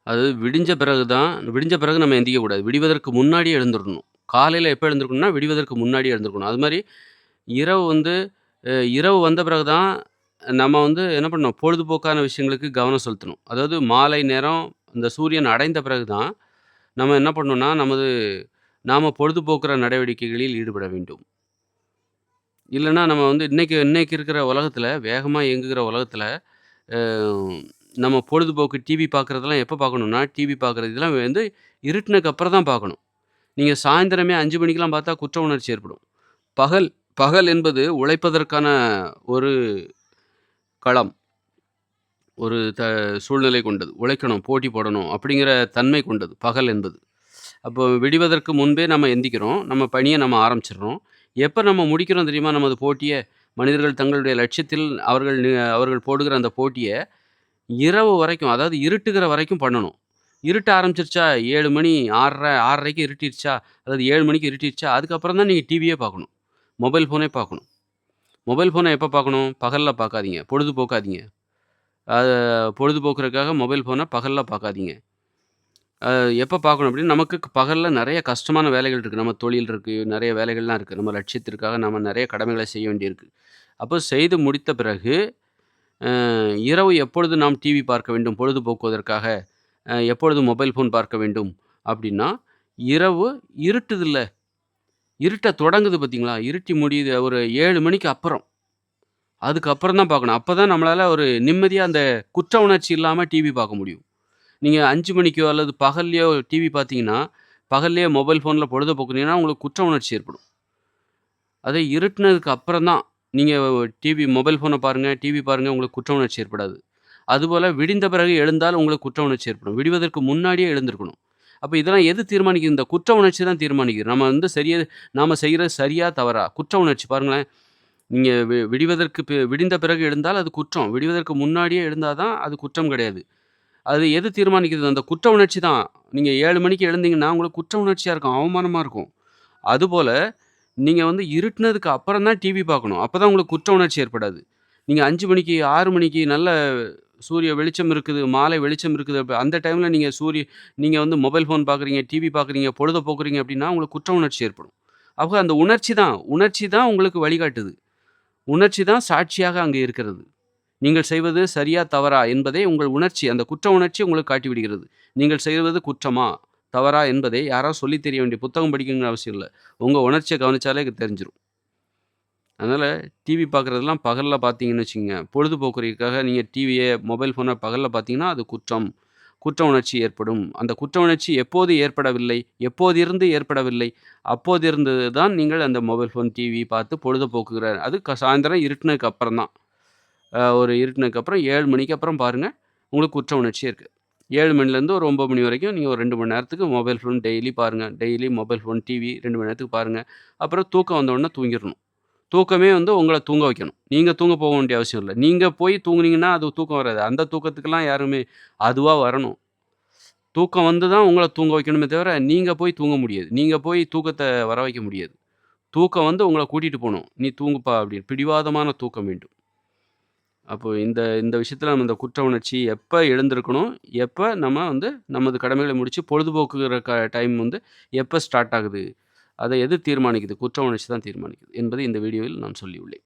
அது விடிஞ்ச பிறகு நம்ம எந்திரிக்கக்கூடாது. விடிவதற்கு முன்னாடியே எழுந்துரணும். காலையில எப்ப எழுந்திருக்கணும்னா, விடிவதற்கு முன்னாடியே எழுந்திருக்கணும். அது மாரி இரவு வந்து இரவு வந்த பிறகு தான் நம்ம வந்து என்ன பண்ணணும், பொழுதுபோக்கான விஷயங்களுக்கு கவனம் செலுத்தணும். அதாவது மாலை நேரம் இந்த சூரியன் அடைந்த பிறகு தான், நம்ம என்ன பண்ணணும்னா, நாம பொழுதுபோக்குற நடவடிக்கைகளில் ஈடுபட வேண்டும். இல்லன்னா நம்ம வந்து இன்னைக்கு இன்னைக்கு இருக்கிற உலகத்தில, வேகமா இயங்குகிற உலகத்தில, அ நம்ம பொழுதுபோக்கு டிவி பார்க்குறதெல்லாம் எப்ப பார்க்கணும்னா, டிவி பார்க்குறது இதெல்லாம் வந்து இருட்டுனதுக்கு அப்புறம் தான் பார்க்கணும். நீங்க சாயந்திரமே 5 மணிக்கெல்லாம் பார்த்தா குற்ற உணர்ச்சி ஏற்படும். பகல் பகல் என்பது உழைப்பதற்கான ஒரு களம். ஒரு சூழ்நிலை கொண்டது. உழைக்கணும், போட்டி போடணும் அப்படிங்கிற தன்மை கொண்டது பகல் என்பது. அப்போ விடிவதற்கு முன்பே நம்ம எந்திக்கிறோம். நம்ம பணிய நம்ம ஆரம்பிச்சுடுறோம். எப்ப நம்ம முடிக்கிறோம் தெரியுமா? நமது போட்டிய, மனிதர்கள் தங்களுடைய லட்சியத்தில் அவர்கள் போடுகிற அந்த போட்டிய இரவு வரைக்கும், அதாவது இருட்டுகிற வரைக்கும் பண்ணணும். இருட்ட ஆரம்பிச்சுருச்சா 7 மணி 6:30 6:30க்கு இருட்டிருச்சா, அதாவது 7 மணிக்கு இருட்டிருச்சா, அதுக்கப்புறம் தான் நீங்க டிவியே பார்க்கணும். மொபைல் ஃபோனே பார்க்கணும். மொபைல் ஃபோன எப்ப பார்க்கணும்? பகல்ல பார்க்காதீங்க. பொழுதுபோக்காதீங்க. அத பொழுதுபோக்குறதுக்காக மொபைல் ஃபோன பகல்ல பார்க்காதீங்க. எப்ப பார்க்கணும் அப்டின்னா, நமக்கு பகல்ல நெறைய கஷ்டமான வேலைகள் இருக்கு. நம்ம தொழில் இருக்கு, நெறைய வேலைகள்லாம் இருக்கு. நம்ம லட்சியத்திற்காக நம்ம நெறைய கடமைகள செய்ய வேண்டியிருக்கு. அப்போ செய்து முடித்த பிறகு, இரவு எப்பொழுது நாம் டிவி பார்க்க வேண்டும் பொழுதுபோக்குவதற்காக, எப்பொழுது மொபைல் ஃபோன் பார்க்க வேண்டும் அப்டின்னா, இரவு இருட்டுதுல்ல, இருட்ட தொடங்குது பார்த்தீங்களா? இருட்டி முடியுது ஒரு 7 மணிக்கு அப்புறம். அதுக்கப்புறம் தான் பார்க்கணும். அப்ப தான் நம்மளால ஒரு நிம்மதியா அந்த குற்ற உணர்ச்சி இல்லாம டிவி பார்க்க முடியும். நீங்க 5 மணிக்கோ அல்லது பகல்லையோ டிவி பார்த்தீங்கன்னா, பகல்லேயே மொபைல் ஃபோன்ல பொழுத போக்குனீங்கன்னா, உங்களுக்கு குற்ற உணர்ச்சி ஏற்படும். அதே இருட்டுனதுக்கு அப்புறம் தான் நீங்க மொபைல் ஃபோன பாருங்க, டிவி பாருங்க உங்களுக்கு குற்ற உணர்ச்சி ஏற்படாது. அதுபோல விடிந்த பிறகு எழுந்தால் உங்களுக்கு குற்ற உணர்ச்சி ஏற்படும். விடிவதற்கு முன்னாடியே எழுந்திருக்கணும். அப்ப இதெல்லாம் எது தீர்மானிக்குது? இந்த குற்ற உணர்ச்சி தான் தீர்மானிக்குது. நம்ம வந்து நாம செய்றது சரியா? தவறா? குற்ற உணர்ச்சி பாருங்களேன். நீங்க விடிந்த பிறகு எழுந்தால் அது குற்றம். விடிவதற்கு முன்னாடியே எழுந்தா தான் அது குற்றம் கிடையாது. அது எது தீர்மானிக்குது? அந்த குற்ற உணர்ச்சி தான். நீங்க 7 மணிக்கு எழுந்தீங்கன்னா, உங்களுக்கு குற்ற உணர்ச்சியா இருக்கும். அவமானமா இருக்கும். அதுபோல நீங்க வந்து இருட்டுனதுக்கு அப்புறம் தான் டிவி பார்க்கணும். அப்பதான் உங்களுக்கு குற்ற உணர்ச்சி ஏற்படாது. நீங்க 5 மணிக்கு, 6 மணிக்கு நல்ல சூரிய வெளிச்சம் இருக்குது, மாலை வெளிச்சம் இருக்குது. அந்த டைம்ல நீங்க வந்து மொபைல் ஃபோன் பார்க்குறீங்க, டிவி பார்க்குறீங்க, பொழுத போக்குறீங்க அப்டின்னா, உங்களுக்கு குற்ற உணர்ச்சி ஏற்படும். அப்ப அந்த உணர்ச்சி தான் உங்களுக்கு வழிகாட்டுது. உணர்ச்சி தான் சாட்சியாக அங்கே இருக்கிறது. நீங்கள் செய்வது சரியா? தவறா? என்பதை உங்கள் உணர்ச்சி, அந்த குற்ற உணர்ச்சி உங்களுக்கு காட்டிவிடுகிறது. நீங்கள் செய்வது குற்றமா? தவறா? என்பதை யாராவது சொல்லி தெரிய வேண்டிய புத்தகம் படிக்கணும்னு அவசியம் இல்ல. உங்க உணர்ச்சிய கவனிச்சாலே தெரிஞ்சிரும். அதனால டிவி பார்க்குறதெல்லாம் பகல்ல பார்த்தீங்கன்னு வச்சுக்கங்க, பொழுதுபோக்குறதுக்காக நீங்க மொபைல் ஃபோன பகல்ல பார்த்தீங்கன்னா, அது குற்றம். குற்ற உணர்ச்சி ஏற்படும். அந்த குற்ற உணர்ச்சி எப்போது ஏற்படவில்லை? எப்போதிருந்து ஏற்படவில்லை? அப்போதிருந்து தான் நீங்கள் அந்த மொபைல் ஃபோன், டிவி பார்த்து பொழுத போக்குகிற அது சாயந்தரம் இருட்டுனதுக்கு அப்புறம் தான். ஒரு இருட்டுனதுக்கப்புறம் 7 மணிக்கு அப்புறம் பாருங்க, உங்களுக்கு குற்ற உணர்ச்சியே இருக்கு. 7 மணிலேருந்து ஒரு 9 மணி வரைக்கும் நீங்க ஒரு 2 மணி நேரத்துக்கு மொபைல் ஃபோன் டெய்லி பாருங்க. டெய்லி மொபைல் ஃபோன், டிவி 2 மணி நேரத்துக்கு பாருங்க. அப்புறம் தூக்கம் வந்தவுடனே தூங்கிரணும். தூக்கமே வந்து உங்கள தூங்க வைக்கணும். நீங்க தூங்க போக வேண்டிய அவசியம் இல்ல. நீங்க போய் தூங்குனீங்கன்னா, அது தூக்கம் வராது. அந்த தூக்கத்துக்கெல்லாம் யாருமே அதுவா வரணும். தூக்கம் வந்து தான் உங்கள தூங்க வைக்கணுமே தவிர, நீங்க போய் தூங்க முடியாது. நீங்க போய் தூக்கத்த வர வைக்க முடியாது. தூக்கம் வந்து உங்கள கூட்டிட்டு போணும். "நீ தூங்குப்பா" அப்படின்னு. பிடிவாதமான தூக்கம் வேண்டும். அப்போ இந்த இந்த விஷயத்துல நம்ம இந்த குற்ற உணர்ச்சி எப்ப எழுந்திருக்கணும், எப்ப நம்ம வந்து நமது கடமைகளை முடிச்சு பொழுதுபோக்குகிற டைம் வந்து எப்ப ஸ்டார்ட் ஆகுது, அத எது தீர்மானிக்குது? குற்ற உணர்ச்சி தான் தீர்மானிக்குது என்பதை இந்த வீடியோவில் நான் சொல்லியுள்ளேன்.